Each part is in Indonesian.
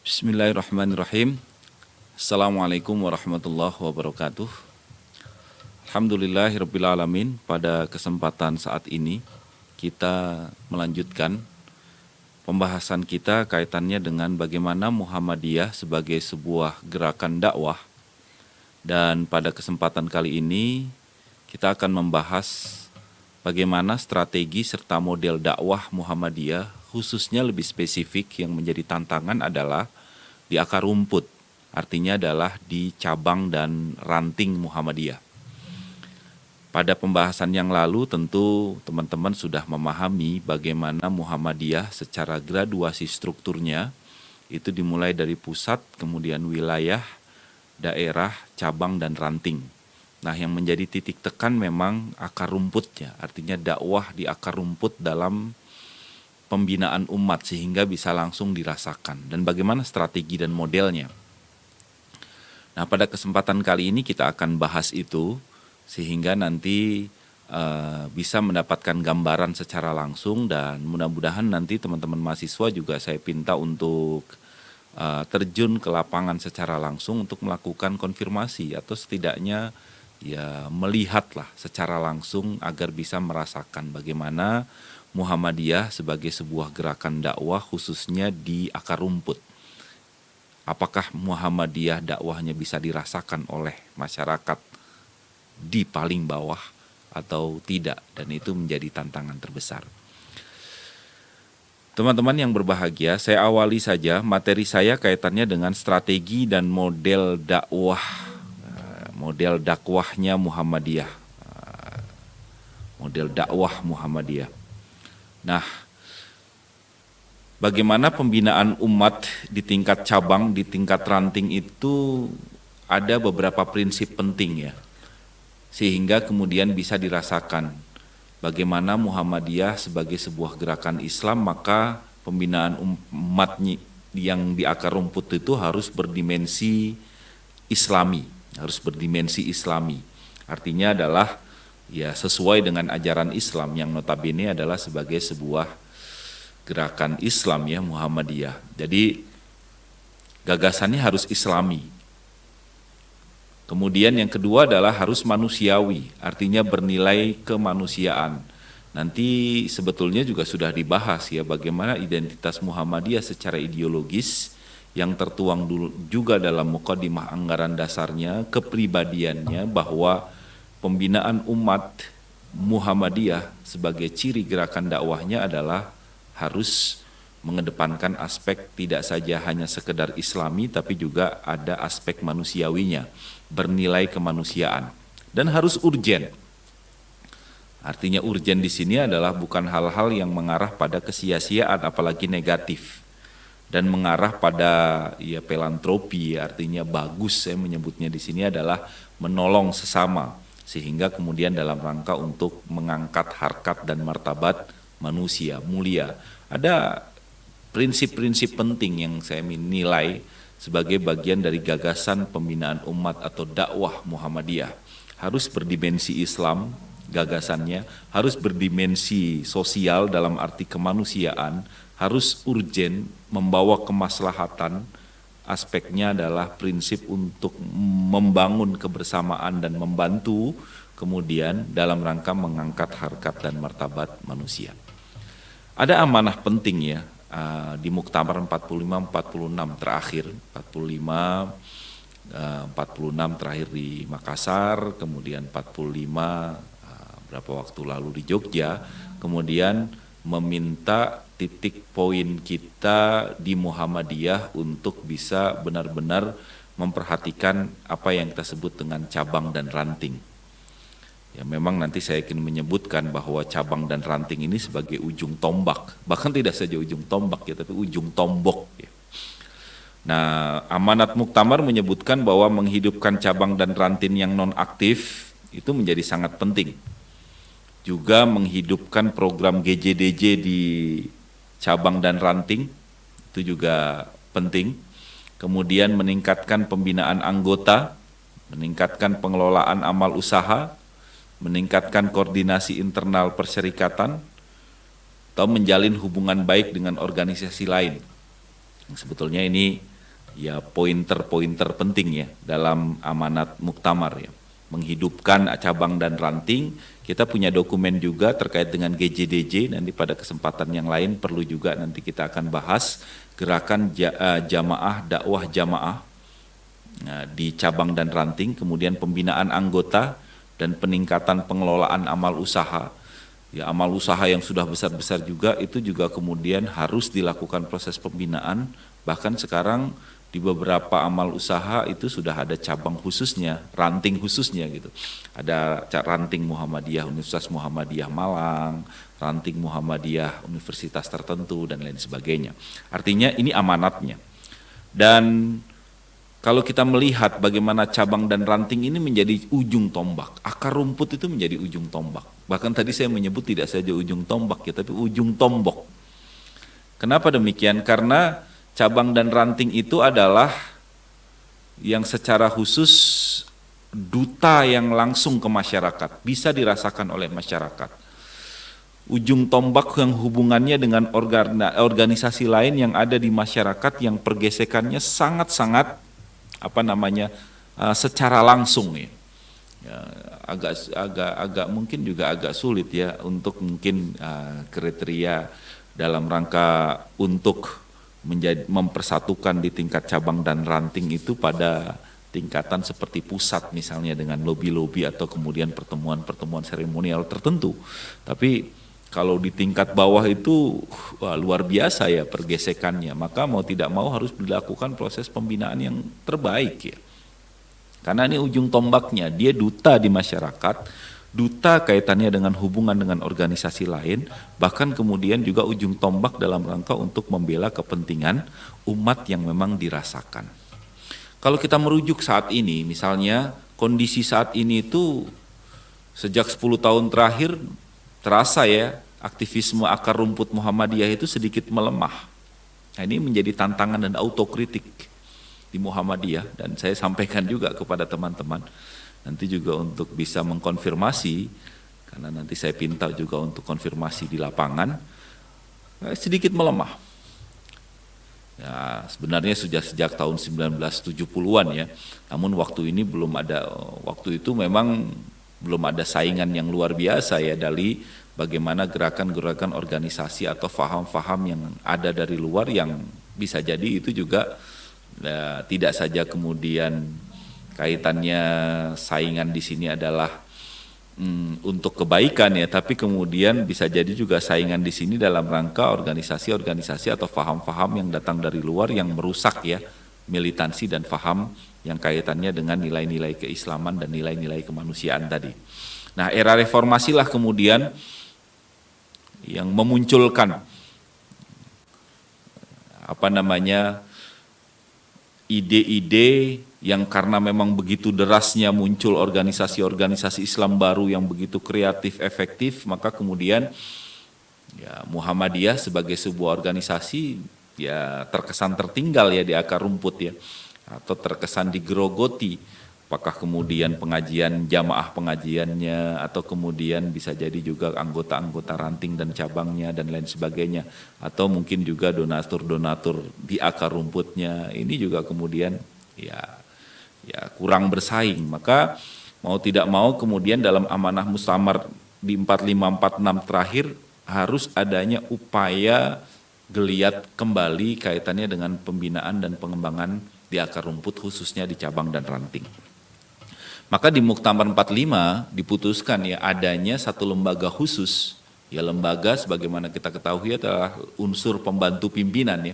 Bismillahirrahmanirrahim. Assalamualaikum warahmatullahi wabarakatuh. Alhamdulillahirabbil alamin. Pada kesempatan saat ini kita melanjutkan pembahasan kita kaitannya dengan bagaimana Muhammadiyah sebagai sebuah gerakan dakwah. Dan pada kesempatan kali ini kita akan membahas bagaimana strategi serta model dakwah Muhammadiyah, khususnya lebih spesifik yang menjadi tantangan adalah di akar rumput, artinya adalah di cabang dan ranting Muhammadiyah. Pada pembahasan yang lalu tentu teman-teman sudah memahami bagaimana Muhammadiyah secara graduasi strukturnya, itu dimulai dari pusat, kemudian wilayah, daerah, cabang, dan ranting. Nah, yang menjadi titik tekan memang akar rumputnya, artinya dakwah di akar rumput dalam pembinaan umat sehingga bisa langsung dirasakan. Dan bagaimana strategi dan modelnya. Nah, pada kesempatan kali ini kita akan bahas itu sehingga nanti bisa mendapatkan gambaran secara langsung, dan mudah-mudahan nanti teman-teman mahasiswa juga saya pinta untuk terjun ke lapangan secara langsung untuk melakukan konfirmasi atau setidaknya ya melihatlah secara langsung agar bisa merasakan bagaimana Muhammadiyah sebagai sebuah gerakan dakwah khususnya di akar rumput. Apakah Muhammadiyah dakwahnya bisa dirasakan oleh masyarakat di paling bawah atau tidak, dan itu menjadi tantangan terbesar. Teman-teman yang berbahagia, saya awali saja materi saya kaitannya dengan strategi dan model dakwahnya Muhammadiyah. Model dakwah Muhammadiyah. Nah, bagaimana pembinaan umat di tingkat cabang, di tingkat ranting itu ada beberapa prinsip penting ya, sehingga kemudian bisa dirasakan bagaimana Muhammadiyah sebagai sebuah gerakan Islam, maka pembinaan umat yang di akar rumput itu harus berdimensi Islami, Artinya adalah ya sesuai dengan ajaran Islam yang notabene adalah sebagai sebuah gerakan Islam ya Muhammadiyah. Jadi gagasannya harus Islami. Kemudian yang kedua adalah harus manusiawi, artinya bernilai kemanusiaan. Nanti sebetulnya juga sudah dibahas ya bagaimana identitas Muhammadiyah secara ideologis yang tertuang juga dalam muqaddimah anggaran dasarnya, kepribadiannya, bahwa pembinaan umat Muhammadiyah sebagai ciri gerakan dakwahnya adalah harus mengedepankan aspek tidak saja hanya sekedar Islami, tapi juga ada aspek manusiawinya, bernilai kemanusiaan, dan harus urgen. Artinya urgen di sini adalah bukan hal-hal yang mengarah pada kesia-siaan apalagi negatif, dan mengarah pada ya filantropi, artinya bagus, saya menyebutnya di sini adalah menolong sesama, sehingga kemudian dalam rangka untuk mengangkat harkat dan martabat manusia mulia. Ada prinsip-prinsip penting yang saya nilai sebagai bagian dari gagasan pembinaan umat atau dakwah Muhammadiyah. Harus berdimensi Islam gagasannya, harus berdimensi sosial dalam arti kemanusiaan, harus urgen, membawa kemaslahatan. Aspeknya adalah prinsip untuk membangun kebersamaan dan membantu kemudian dalam rangka mengangkat harkat dan martabat manusia. Ada amanah penting ya di Muktamar 45-46 terakhir, 45-46 terakhir di Makassar, kemudian 45 berapa waktu lalu di Jogja, kemudian meminta titik poin kita di Muhammadiyah untuk bisa benar-benar memperhatikan apa yang kita sebut dengan cabang dan ranting. Ya memang nanti saya ingin menyebutkan bahwa cabang dan ranting ini sebagai ujung tombak, bahkan tidak saja ujung tombak ya, tapi ujung tombok ya. Nah, amanat Muktamar menyebutkan bahwa menghidupkan cabang dan ranting yang non-aktif itu menjadi sangat penting. Juga menghidupkan program GJDJ di cabang dan ranting, itu juga penting. Kemudian meningkatkan pembinaan anggota, meningkatkan pengelolaan amal usaha, meningkatkan koordinasi internal perserikatan, atau menjalin hubungan baik dengan organisasi lain. Sebetulnya ini ya pointer-pointer penting ya dalam amanat muktamar ya. Menghidupkan cabang dan ranting. Kita punya dokumen juga terkait dengan GJDJ, nanti pada kesempatan yang lain perlu juga nanti kita akan bahas gerakan jamaah, dakwah jamaah di cabang dan ranting, kemudian pembinaan anggota dan peningkatan pengelolaan amal usaha. Ya, amal usaha yang sudah besar-besar juga itu juga kemudian harus dilakukan proses pembinaan, bahkan sekarang di beberapa amal usaha itu sudah ada cabang khususnya, ranting khususnya gitu. Ada ranting Muhammadiyah Universitas Muhammadiyah Malang, ranting Muhammadiyah universitas tertentu dan lain sebagainya. Artinya ini amanatnya. Dan kalau kita melihat bagaimana cabang dan ranting ini menjadi ujung tombak, akar rumput itu menjadi ujung tombak. Bahkan tadi saya menyebut tidak saja ujung tombak ya, tapi ujung tombok. Kenapa demikian? Karena cabang dan ranting itu adalah yang secara khusus duta yang langsung ke masyarakat, bisa dirasakan oleh masyarakat. Ujung tombak yang hubungannya dengan organisasi lain yang ada di masyarakat yang pergesekannya sangat-sangat secara langsung ya. Agak mungkin juga agak sulit ya untuk mungkin kriteria dalam rangka untuk mempersatukan di tingkat cabang dan ranting itu pada tingkatan seperti pusat misalnya dengan lobi-lobi atau kemudian pertemuan-pertemuan seremonial tertentu. Tapi kalau di tingkat bawah itu luar biasa ya pergesekannya, maka mau tidak mau harus dilakukan proses pembinaan yang terbaik ya. Karena ini ujung tombaknya, dia duta di masyarakat, duta kaitannya dengan hubungan dengan organisasi lain, bahkan kemudian juga ujung tombak dalam rangka untuk membela kepentingan umat yang memang dirasakan. Kalau kita merujuk saat ini, misalnya kondisi saat ini itu sejak 10 tahun terakhir terasa ya, aktivisme akar rumput Muhammadiyah itu sedikit melemah. Nah, ini menjadi tantangan dan autokritik di Muhammadiyah, dan saya sampaikan juga kepada teman-teman nanti juga untuk bisa mengkonfirmasi, karena nanti saya pinta juga untuk konfirmasi di lapangan, sedikit melemah. Ya, sebenarnya sudah sejak tahun 1970-an ya, namun waktu ini belum ada, waktu itu memang belum ada saingan yang luar biasa ya dari bagaimana gerakan-gerakan organisasi atau faham-faham yang ada dari luar yang bisa jadi itu juga tidak saja kemudian kaitannya saingan di sini adalah untuk kebaikan ya, tapi kemudian bisa jadi juga saingan di sini dalam rangka organisasi-organisasi atau faham-faham yang datang dari luar yang merusak ya militansi dan faham yang kaitannya dengan nilai-nilai keislaman dan nilai-nilai kemanusiaan tadi. Nah, era reformasi lah kemudian yang memunculkan ide-ide yang karena memang begitu derasnya muncul organisasi-organisasi Islam baru yang begitu kreatif, efektif, maka kemudian ya Muhammadiyah sebagai sebuah organisasi ya terkesan tertinggal ya di akar rumput ya, atau terkesan digerogoti. Apakah kemudian pengajian jamaah pengajiannya, atau kemudian bisa jadi juga anggota-anggota ranting dan cabangnya dan lain sebagainya, atau mungkin juga donatur-donatur di akar rumputnya, ini juga kemudian ya kurang bersaing. Maka mau tidak mau kemudian dalam amanah muktamar di 4546 terakhir harus adanya upaya geliat kembali kaitannya dengan pembinaan dan pengembangan di akar rumput khususnya di cabang dan ranting. Maka di Muktamar 45 diputuskan ya adanya satu lembaga khusus, ya lembaga sebagaimana kita ketahui adalah unsur pembantu pimpinan ya,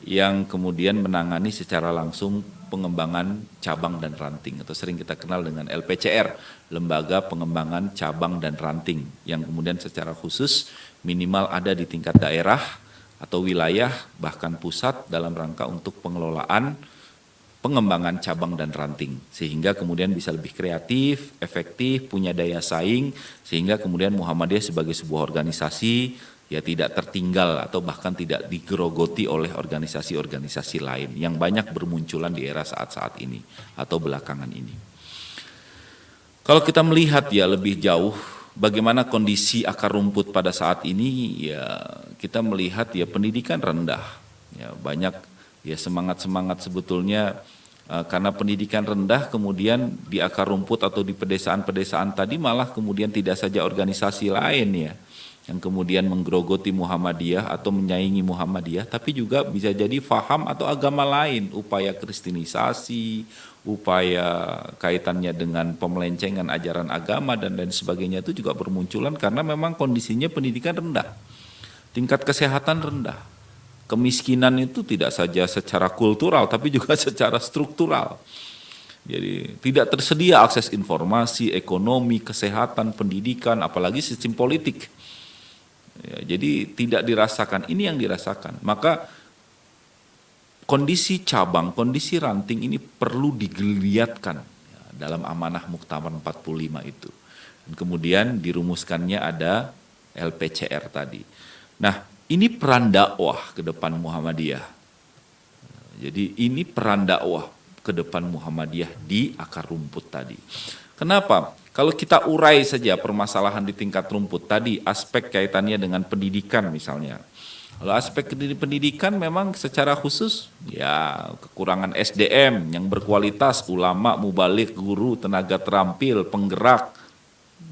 yang kemudian menangani secara langsung pengembangan cabang dan ranting atau sering kita kenal dengan LPCR, Lembaga Pengembangan Cabang dan Ranting, yang kemudian secara khusus minimal ada di tingkat daerah atau wilayah bahkan pusat dalam rangka untuk pengelolaan pengembangan cabang dan ranting, sehingga kemudian bisa lebih kreatif, efektif, punya daya saing, sehingga kemudian Muhammadiyah sebagai sebuah organisasi ya tidak tertinggal atau bahkan tidak digerogoti oleh organisasi-organisasi lain yang banyak bermunculan di era saat-saat ini atau belakangan ini. Kalau kita melihat ya lebih jauh bagaimana kondisi akar rumput pada saat ini, ya kita melihat ya pendidikan rendah, ya banyak Ya semangat-semangat sebetulnya karena pendidikan rendah kemudian di akar rumput atau di pedesaan-pedesaan tadi malah kemudian tidak saja organisasi lain ya yang kemudian menggerogoti Muhammadiyah atau menyaingi Muhammadiyah, tapi juga bisa jadi faham atau agama lain, upaya kristenisasi, upaya kaitannya dengan pemelencengan ajaran agama dan lain sebagainya itu juga bermunculan karena memang kondisinya pendidikan rendah, tingkat kesehatan rendah. Kemiskinan itu tidak saja secara kultural tapi juga secara struktural. Jadi tidak tersedia akses informasi, ekonomi, kesehatan, pendidikan, apalagi sistem politik. Ya, jadi tidak dirasakan, ini yang dirasakan. Maka kondisi cabang, kondisi ranting ini perlu digeliatkan ya, dalam amanah Muktamar 45 itu. Dan kemudian dirumuskannya ada LPCR tadi. Nah, ini peran dakwah ke depan Muhammadiyah. Jadi ini peran dakwah ke depan Muhammadiyah di akar rumput tadi. Kenapa? Kalau kita urai saja permasalahan di tingkat rumput tadi, aspek kaitannya dengan pendidikan misalnya. Kalau aspek pendidikan memang secara khusus ya kekurangan SDM yang berkualitas, ulama, mubalik, guru, tenaga terampil, penggerak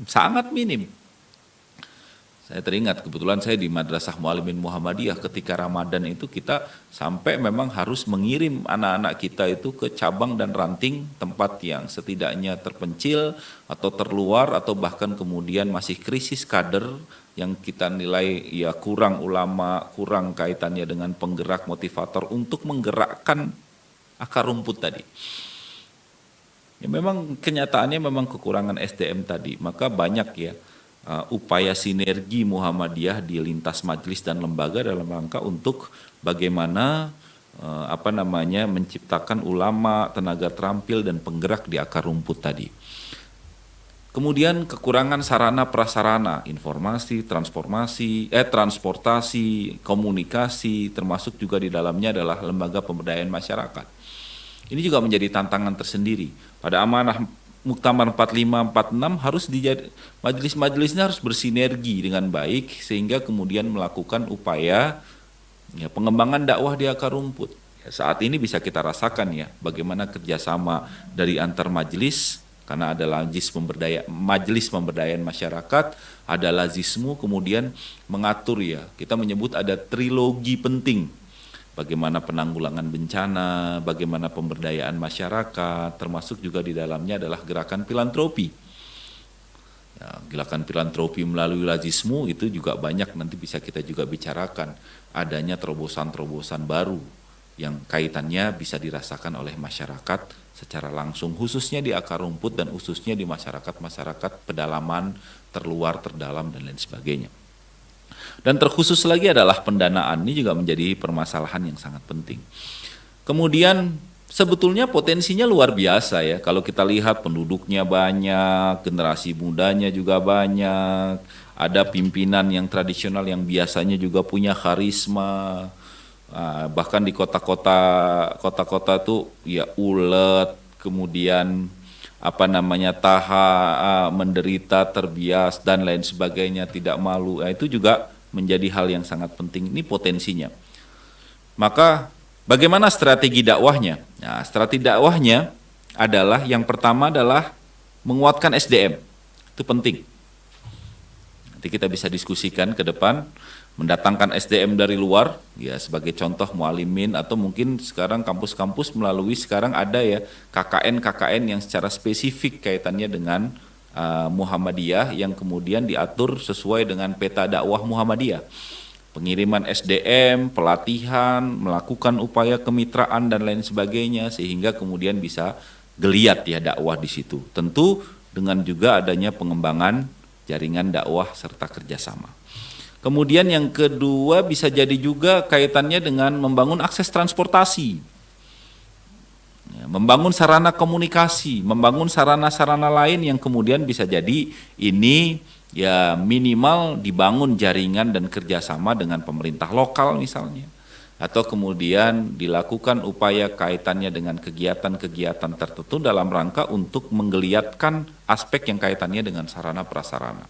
sangat minim. Saya teringat kebetulan saya di Madrasah Muallimin Muhammadiyah ketika Ramadan itu kita sampai memang harus mengirim anak-anak kita itu ke cabang dan ranting tempat yang setidaknya terpencil atau terluar atau bahkan kemudian masih krisis kader yang kita nilai ya kurang ulama, kurang kaitannya dengan penggerak motivator untuk menggerakkan akar rumput tadi. Ya memang kenyataannya memang kekurangan SDM tadi, maka banyak ya upaya sinergi Muhammadiyah di lintas majelis dan lembaga dalam rangka untuk bagaimana menciptakan ulama, tenaga terampil dan penggerak di akar rumput tadi. Kemudian kekurangan sarana prasarana, informasi, transportasi, komunikasi, termasuk juga di dalamnya adalah lembaga pemberdayaan masyarakat. Ini juga menjadi tantangan tersendiri. Pada amanah Muktamar 45-46 harus majelis-majelisnya harus bersinergi dengan baik sehingga kemudian melakukan upaya ya, pengembangan dakwah di akar rumput. Ya, saat ini bisa kita rasakan ya bagaimana kerjasama dari antar majelis karena ada majelis pemberdayaan masyarakat, ada lazismu kemudian mengatur ya kita menyebut ada trilogi penting. Bagaimana penanggulangan bencana, bagaimana pemberdayaan masyarakat, termasuk juga di dalamnya adalah gerakan filantropi. Ya, gerakan filantropi melalui lazismu itu juga banyak nanti bisa kita juga bicarakan. Adanya terobosan-terobosan baru yang kaitannya bisa dirasakan oleh masyarakat secara langsung, khususnya di akar rumput dan khususnya di masyarakat-masyarakat pedalaman, terluar, terdalam, dan lain sebagainya. Dan terkhusus lagi adalah pendanaan, ini juga menjadi permasalahan yang sangat penting. Kemudian sebetulnya potensinya luar biasa ya, kalau kita lihat penduduknya banyak, generasi mudanya juga banyak, ada pimpinan yang tradisional yang biasanya juga punya karisma, bahkan di kota-kota tuh ya ulet, kemudian menderita, terbias dan lain sebagainya, tidak malu. Itu juga menjadi hal yang sangat penting. Ini potensinya. Maka bagaimana strategi dakwahnya? Nah, strategi dakwahnya adalah yang pertama adalah menguatkan SDM. Itu penting. Nanti kita bisa diskusikan ke depan, mendatangkan SDM dari luar, ya sebagai contoh Muallimin atau mungkin sekarang kampus-kampus melalui sekarang ada ya KKN yang secara spesifik kaitannya dengan Muhammadiyah yang kemudian diatur sesuai dengan peta dakwah Muhammadiyah. Pengiriman SDM, pelatihan, melakukan upaya kemitraan dan lain sebagainya sehingga kemudian bisa geliat ya dakwah di situ. Tentu dengan juga adanya pengembangan jaringan dakwah serta kerjasama. Kemudian yang kedua bisa jadi juga kaitannya dengan membangun akses transportasi. Membangun sarana komunikasi, membangun sarana-sarana lain yang kemudian bisa jadi ini ya minimal dibangun jaringan dan kerjasama dengan pemerintah lokal misalnya. Atau kemudian dilakukan upaya kaitannya dengan kegiatan-kegiatan tertentu dalam rangka untuk menggeliatkan aspek yang kaitannya dengan sarana prasarana.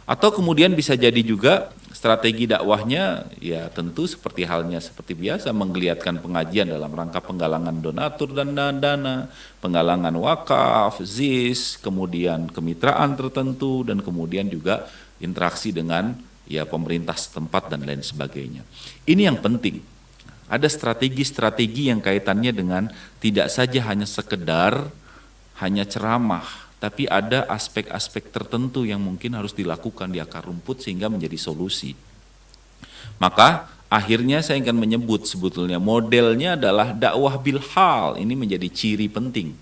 Atau kemudian bisa jadi juga Strategi dakwahnya ya tentu seperti halnya seperti biasa, menggeliatkan pengajian dalam rangka penggalangan donatur dan dana, penggalangan wakaf, ZIS, kemudian kemitraan tertentu, dan kemudian juga interaksi dengan ya pemerintah setempat dan lain sebagainya. Ini yang penting. Ada strategi-strategi yang kaitannya dengan tidak saja hanya sekedar hanya ceramah, tapi ada aspek-aspek tertentu yang mungkin harus dilakukan di akar rumput sehingga menjadi solusi. Maka akhirnya saya akan menyebut sebetulnya modelnya adalah dakwah bil hal, ini menjadi ciri penting.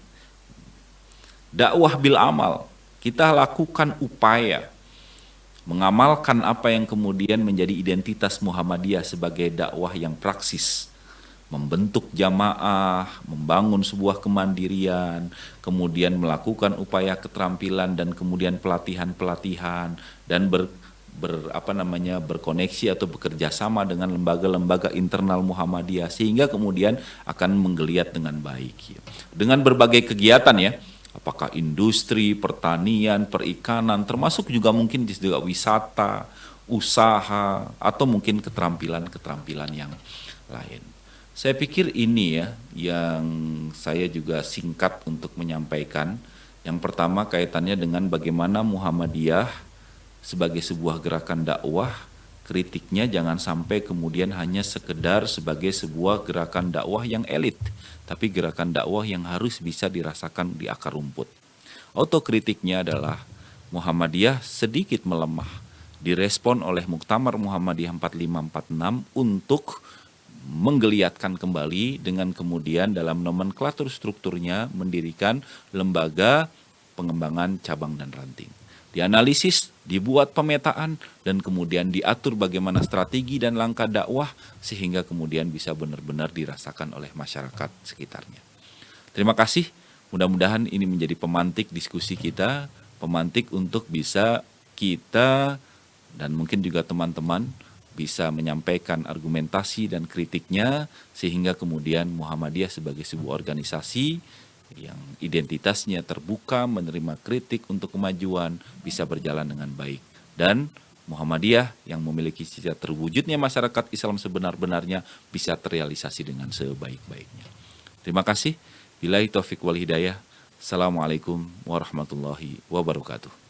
Dakwah bil amal, kita lakukan upaya mengamalkan apa yang kemudian menjadi identitas Muhammadiyah sebagai dakwah yang praksis, membentuk jamaah, membangun sebuah kemandirian, kemudian melakukan upaya keterampilan dan kemudian pelatihan-pelatihan dan berkoneksi atau bekerja sama dengan lembaga-lembaga internal Muhammadiyah sehingga kemudian akan menggeliat dengan baik. Dengan berbagai kegiatan ya, apakah industri, pertanian, perikanan, termasuk juga mungkin juga wisata, usaha, atau mungkin keterampilan-keterampilan yang lain. Saya pikir ini ya yang saya juga singkat untuk menyampaikan. Yang pertama kaitannya dengan bagaimana Muhammadiyah sebagai sebuah gerakan dakwah, kritiknya jangan sampai kemudian hanya sekedar sebagai sebuah gerakan dakwah yang elit, tapi gerakan dakwah yang harus bisa dirasakan di akar rumput. Autokritiknya adalah Muhammadiyah sedikit melemah, direspon oleh Muktamar Muhammadiyah 4546 untuk menggeliatkan kembali dengan kemudian dalam nomenklatur strukturnya mendirikan lembaga pengembangan cabang dan ranting. Dianalisis, dibuat pemetaan, dan kemudian diatur bagaimana strategi dan langkah dakwah sehingga kemudian bisa benar-benar dirasakan oleh masyarakat sekitarnya. Terima kasih, mudah-mudahan ini menjadi pemantik diskusi kita, pemantik untuk bisa kita dan mungkin juga teman-teman bisa menyampaikan argumentasi dan kritiknya sehingga kemudian Muhammadiyah sebagai sebuah organisasi yang identitasnya terbuka, menerima kritik untuk kemajuan, bisa berjalan dengan baik. Dan Muhammadiyah yang memiliki cita terwujudnya masyarakat Islam sebenar-benarnya bisa terrealisasi dengan sebaik-baiknya. Terima kasih. Billahi taufiq wal hidayah. Assalamualaikum warahmatullahi wabarakatuh.